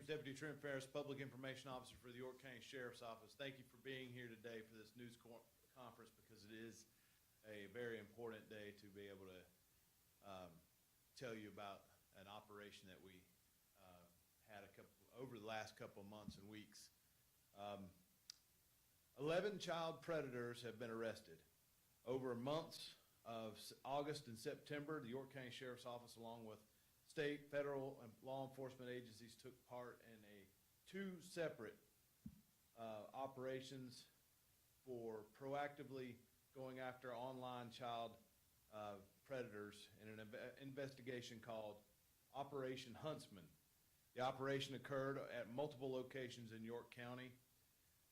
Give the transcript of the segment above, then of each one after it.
James, Deputy Trent Ferris, Public Information Officer for the York County Sheriff's Office. Thank you for being here today for this news conference, because it is a very important day to be able to tell you about an operation that we had over the last couple of months and weeks. 11 child predators have been arrested. Over months of August and September, the York County Sheriff's Office, along with state, federal, and law enforcement agencies, took part in two separate operations for proactively going after online child predators in an investigation called Operation Huntsman. The operation occurred at multiple locations in York County,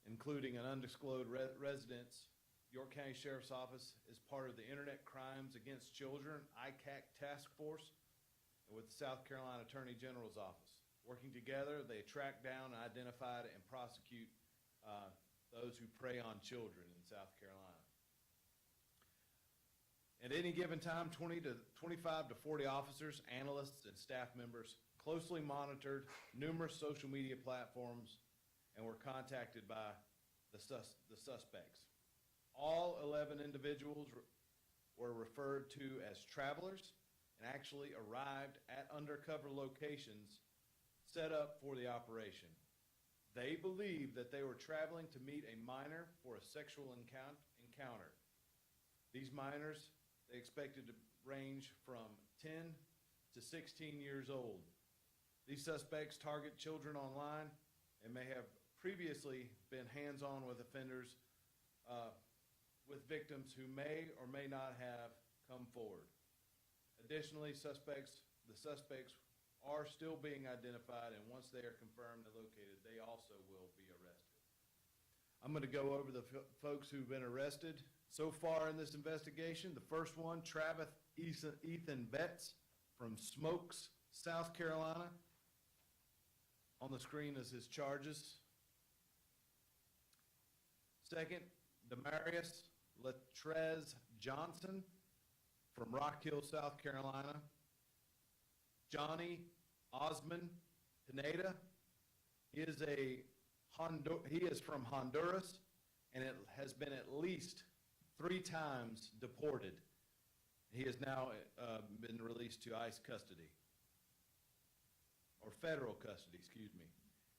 including an undisclosed residence. York County Sheriff's Office is part of the Internet Crimes Against Children, ICAC Task Force, with the South Carolina Attorney General's Office. Working together, they track down, identify, and prosecute those who prey on children in South Carolina. At any given time, 25 to 40 officers, analysts, and staff members closely monitored numerous social media platforms and were contacted by the suspects. All 11 individuals were referred to as travelers and actually arrived at undercover locations set up for the operation. They believed that they were traveling to meet a minor for a sexual encounter. These minors, they expected to range from 10 to 16 years old. These suspects target children online and may have previously been hands-on with offenders, with victims who may or may not have come forward. Additionally, the suspects are still being identified, and once they are confirmed and located, they also will be arrested. I'm going to go over the folks who've been arrested so far in this investigation. The first one, Travis Ethan Betts from Smokes, South Carolina. On the screen is his charges. Second, Demarius Latrez Johnson from Rock Hill, South Carolina. Johnny Osman Pineda. He is from Honduras, and it has been at least 3 times deported. He has now been released to ICE custody, or federal custody, excuse me.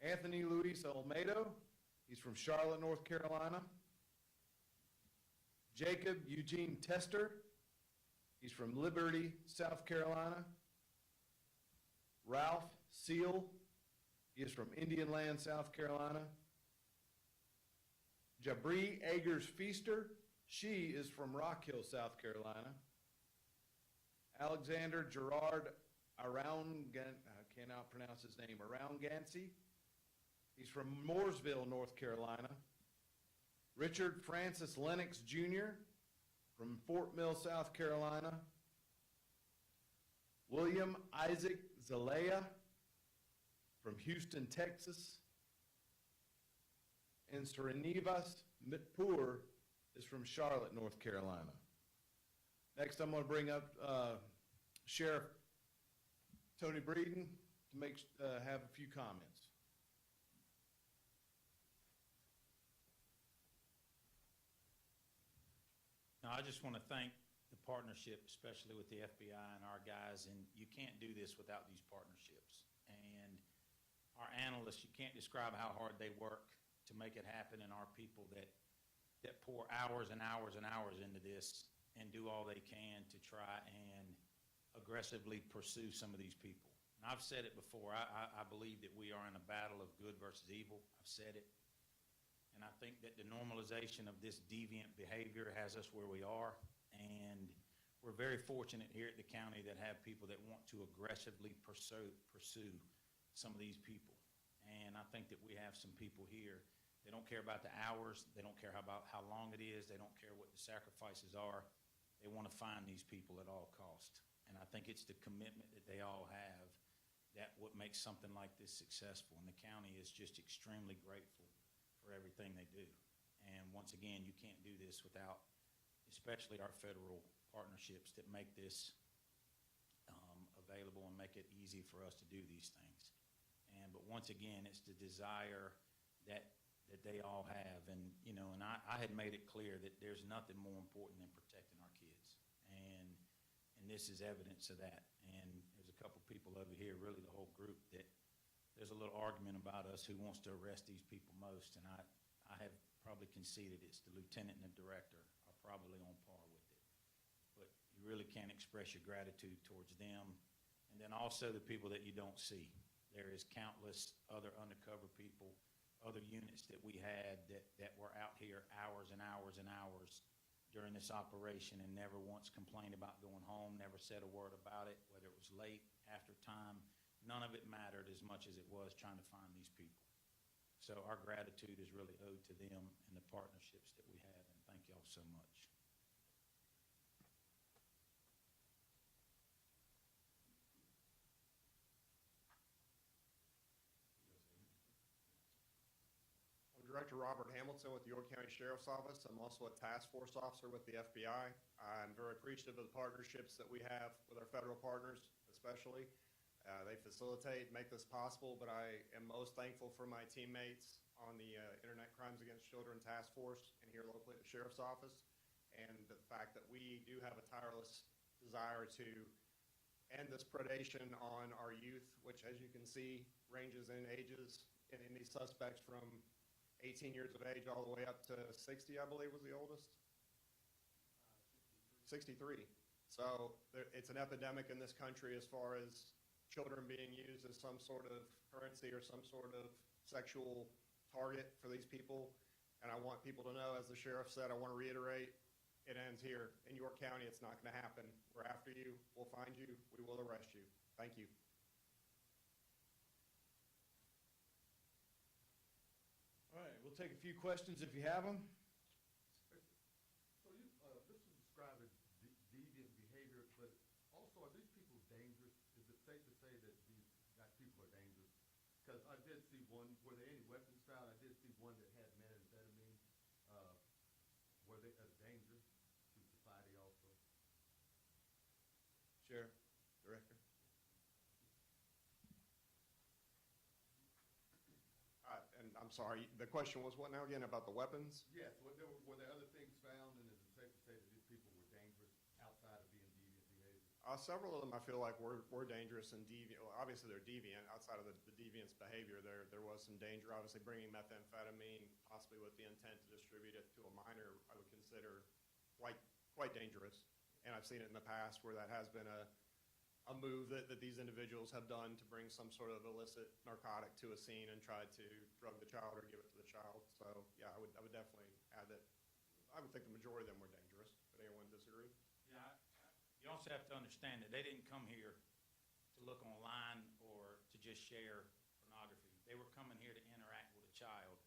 Anthony Luis Olmedo, he's from Charlotte, North Carolina. Jacob Eugene Tester, he's from Liberty, South Carolina. Ralph Seal, he is from Indian Land, South Carolina. Jabri Agers Feaster, she is from Rock Hill, South Carolina. Alexander Gerard I cannot pronounce his name, Aroungancy, he's from Mooresville, North Carolina. Richard Francis Lennox Jr. from Fort Mill, South Carolina. William Isaac Zelaya from Houston, Texas. And Srinivas Mitpur is from Charlotte, North Carolina. Next, I'm going to bring up Sheriff Tony Breeden to have a few comments. Now, I just want to thank the partnership, especially with the FBI and our guys, and you can't do this without these partnerships. And our analysts, you can't describe how hard they work to make it happen, and our people that pour hours and hours and hours into this and do all they can to try and aggressively pursue some of these people. And I've said it before, I believe that we are in a battle of good versus evil. I've said it. And I think that the normalization of this deviant behavior has us where we are. And we're very fortunate here at the county that have people that want to aggressively pursue some of these people. And I think that we have some people here, they don't care about the hours, they don't care about how long it is, they don't care what the sacrifices are. They want to find these people at all costs. And I think it's the commitment that they all have that what makes something like this successful. And the county is just extremely grateful for everything they do. And once again, you can't do this without especially our federal partnerships that make this available and make it easy for us to do these things. But once again, it's the desire that they all have. And, and I had made it clear that there's nothing more important than protecting our kids. And this is evidence of that. And there's a couple people over here, really the whole group, that there's a little argument about us who wants to arrest these people most. And I have probably conceded it's the lieutenant and the director are probably on par with it. But you really can't express your gratitude towards them. And then also the people that you don't see. There is countless other undercover people, other units that we had that were out here hours and hours and hours during this operation and never once complained about going home, never said a word about it, whether it was late, after time. None of it mattered as much as it was trying to find these people. So our gratitude is really owed to them and the partnerships that we have, and thank y'all so much. I'm Director Robert Hamilton with the York County Sheriff's Office. I'm also a task force officer with the FBI. I'm very appreciative of the partnerships that we have with our federal partners, especially. They facilitate, make this possible, but I am most thankful for my teammates on the Internet Crimes Against Children Task Force and here locally at the Sheriff's Office, and the fact that we do have a tireless desire to end this predation on our youth, which, as you can see, ranges in ages in these suspects from 18 years of age all the way up to 60, I believe was the oldest. 63. So it's an epidemic in this country as far as children being used as some sort of currency or some sort of sexual target for these people. And I want people to know, as the sheriff said, I want to reiterate, it ends here. In York County, it's not going to happen. We're after you. We'll find you. We will arrest you. Thank you. All right, we'll take a few questions if you have them. So this is described as deviant behavior, but also are these people dangerous? Is it safe to say that these people are dangerous? Because I did see one, were there any weapons found? I did see one that had methamphetamine. Were they a danger to society also? Sheriff, Director. And I'm sorry, the question was what now again about the weapons? Yes, were there other things found, and is it safe to say that these people were dangerous outside of being deviant behavior? Several of them I feel like were dangerous and deviant. Well, obviously they're deviant. Outside of the deviance behavior, there was some danger. Obviously bringing methamphetamine, possibly with the intent to distribute it to a minor, I would consider quite dangerous. And I've seen it in the past where that has been a move that these individuals have done to bring some sort of illicit narcotic to a scene and try to drug the child or give it to the child. So yeah, I would definitely add that. I would think the majority of them were dangerous. Would anyone disagree? Yeah, you also have to understand that they didn't come here to look online or to just share pornography. They were coming here to interact with a child.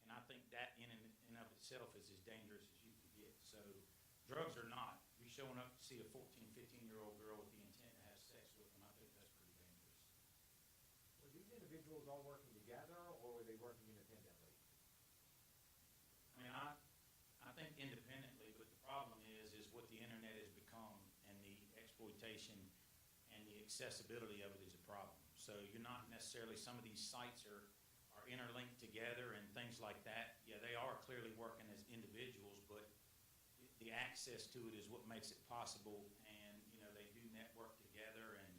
And I think that in and of itself is as dangerous as you can get. So drugs or not, you showing up to see a 14, 15-year-old girl with the intent to have sex with them, I think that's pretty dangerous. Were these individuals all working together, or were they working independently? I mean, I think independently, but the problem is what the internet has become, and the exploitation and the accessibility of it is a problem. So you're not necessarily, some of these sites are interlinked together and things like that. Yeah, they are clearly working as individuals, but the access to it is what makes it possible. And, they do network together, and,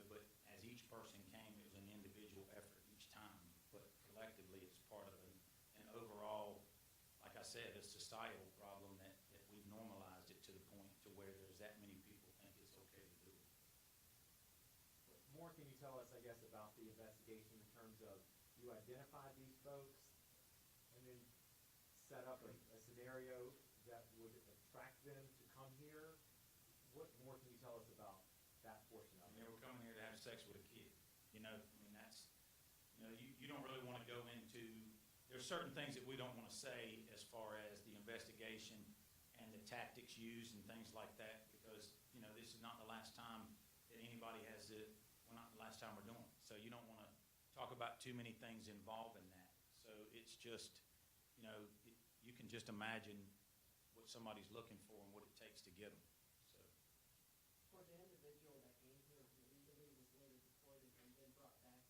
but as each person came, it was an individual effort each time. But collectively, it's part of an overall, like I said, a societal problem that we've normalized it to the point to where there's that many people think it's okay to do it. What more can you tell us, I guess, about the investigation in terms of you identified these folks and then set up a scenario that would attract them to come here? What more can you tell us about that portion of They it? were coming here to have sex with a kid. That's, you don't really want to go into, there's certain things that we don't want to say as far as the investigation and the tactics used and things like that, because, this is not the last time that anybody has it, well, not the last time we're doing it. So you don't want to talk about too many things involved in that. So it's just, you can just imagine what somebody's looking for and what it takes to get them. So. For the individual that came here illegally, was later deported and then brought back,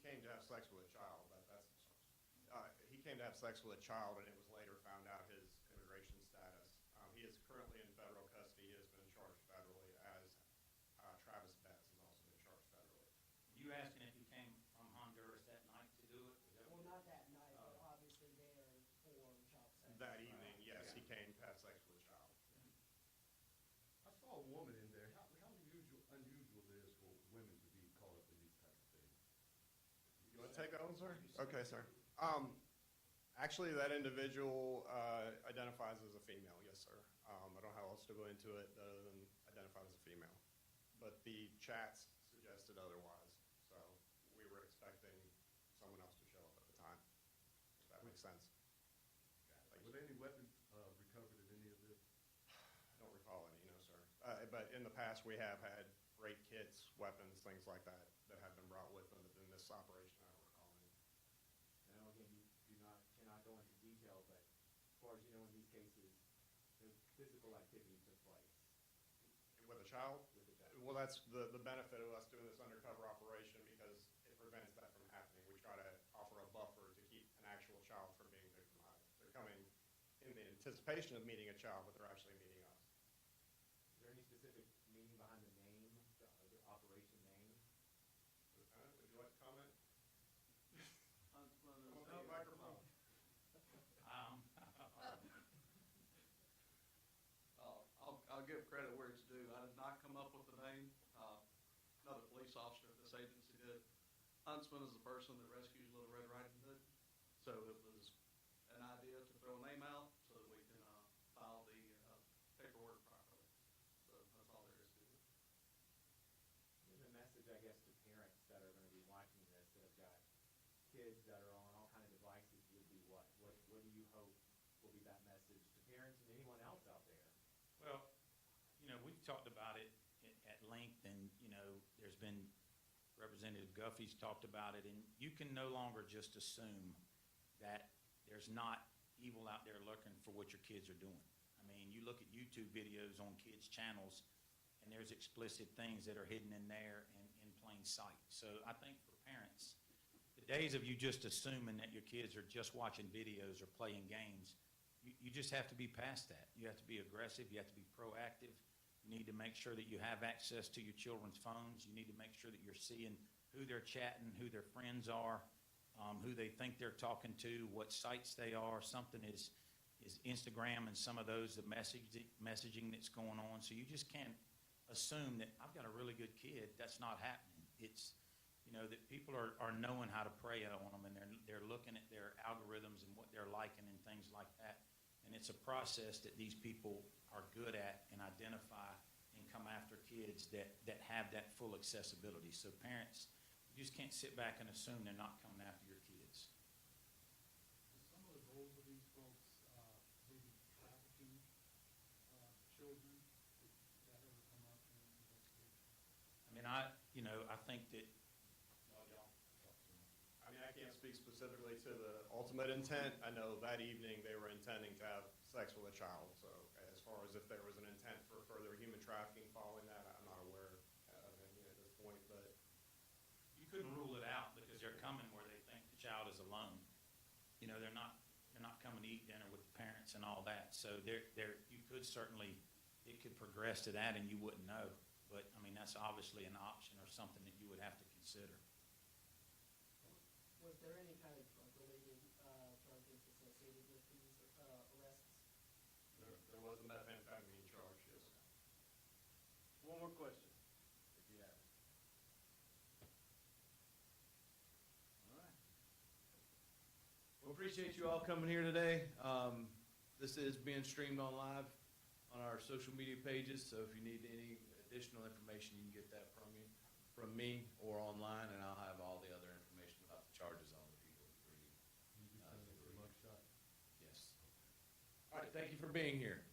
came to have sex with a child, he came to have sex with a child, and it was later found out his immigration status. He is currently in federal custody. He has been charged federally, as Travis Betts has also been charged federally. You asking if he came from Honduras that night to do it? Is that what Well, you- not that night, but obviously there for child sex. That evening, yes, he came to have sex with a child. I saw a woman in there. How unusual it is for women to be caught up in these types of things? You want to take that one, sir? Okay, sir. Actually, that individual identifies as a female, yes, sir. I don't know how else to go into it other than identified as a female. But the chats suggested otherwise, so we were expecting someone else to show up at the time, if that makes sense. Were there any weapons recovered in any of this? I don't recall any, no, sir. But in the past, we have had rape kits, weapons, things like that, that have been brought with them. But in this operation, I don't recall any. I know, again, you cannot go into detail, but as far as you know, in these cases, no physical activity took place With a child? with the child. Well, that's the benefit of us doing this undercover operation, because it prevents that from happening. We try to offer a buffer to keep an actual child from being victimized. They're coming in the anticipation of meeting a child, but they're actually meeting us. Is there any specific meaning behind the name, the operation name? Lieutenant, would you like to comment? Microphone. I'll give credit where it's due. I did not come up with the name. Another police officer at this agency did. Huntsman is the person that rescues Little Red Riding Hood. So it was an idea to throw a name out so that we can file the paperwork properly. So that's all there is to it. And the message, I guess, to parents that are gonna be watching this, that have got kids that are on all kind of devices would be what? What do you hope will be that message to parents and anyone else out there? Well, we've talked about it at length, and, there's been Representative Guffey's talked about it, and you can no longer just assume that there's not evil out there lurking for what your kids are doing. I mean, you look at YouTube videos on kids' channels, and there's explicit things that are hidden in there and in plain sight. So I think for parents, the days of you just assuming that your kids are just watching videos or playing games, you just have to be past that. You have to be aggressive. You have to be proactive. You need to make sure that you have access to your children's phones. You need to make sure that you're seeing who they're chatting, who their friends are, who they think they're talking to, what sites they are. Something is Instagram and some of those, the messaging that's going on. So you just can't assume that I've got a really good kid. That's not happening. It's, that people are knowing how to prey on them, and they're looking at their algorithms and what they're liking and things like that. And it's a process that these people are good at and identify and come after kids that have that full accessibility. So parents, you just can't sit back and assume they're not coming after your kids. Some of the goals of these folks, maybe trafficking, children, did that ever come up in an investigation? I mean, I think that, I mean, I can't speak specifically to the ultimate intent. I know that evening they were intending to have sex with a child. So as far as if there was an intent for further human trafficking following that, I'm not aware of anything at this point, but you couldn't rule it out because they're coming where they think the child is alone. They're not coming to eat dinner with the parents and all that. So you could certainly, it could progress to that and you wouldn't know. But, I mean, that's obviously an option or something that you would have to consider. Was there any kind of drug-related charges associated with these arrests? there was a methamphetamine charge, yes. One more question, if you have it. All right. We appreciate you all coming here today. This is being streamed on live on our social media pages, so if you need any additional information, you can get that from me or online, and I'll have all the other information about the charges on the people for you. You just send us a mugshot. Yes. All right, thank you for being here.